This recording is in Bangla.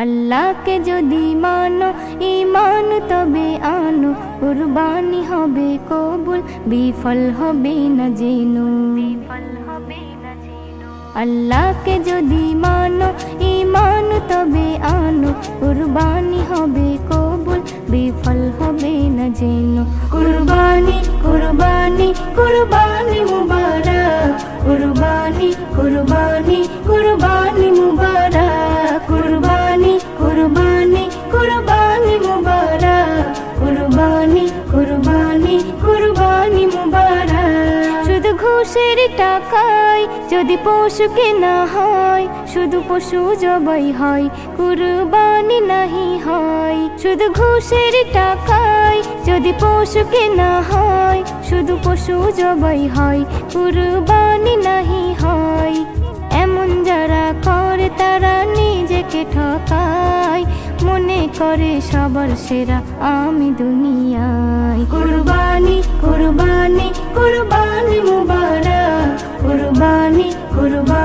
আল্লাহকে যদি মানো ঈমান তবে আনো, কুরবানি হবে কবুল, বিফল হবে না যেনো। আল্লাহকে যদি মানো ঈমান তবে আনো, কুরবানি হবে কবুল, বিফল হবে না যেনো। কুরবানি কুরবানি কুরবানি মুবারক, কুরবানি কুরবানি কুরবানি মুবারক, কুরবানি কুরবানি কুরবানি মুবারক, কুরবানি কুরবানি কুরবানি মুবারক। শুধু ঘুষের টাকায় যদি পশু কেনা হয়, শুধু পশু জবাই হয়, কুরবানি নাহি হয়। শুধু ঘুষের টাকায় যদি পশু কেনা হয়, শুধু পশু জবাই হয়, কুরবানি নাহি হয়। এমন যারা করে তারা নিজেকে ঠকায়, মনে করে সবার সেরা আমি দুনিয়ায়। কুরবানি কুরবানি কুরবানি মুবারক, কুরবানি কুরবানি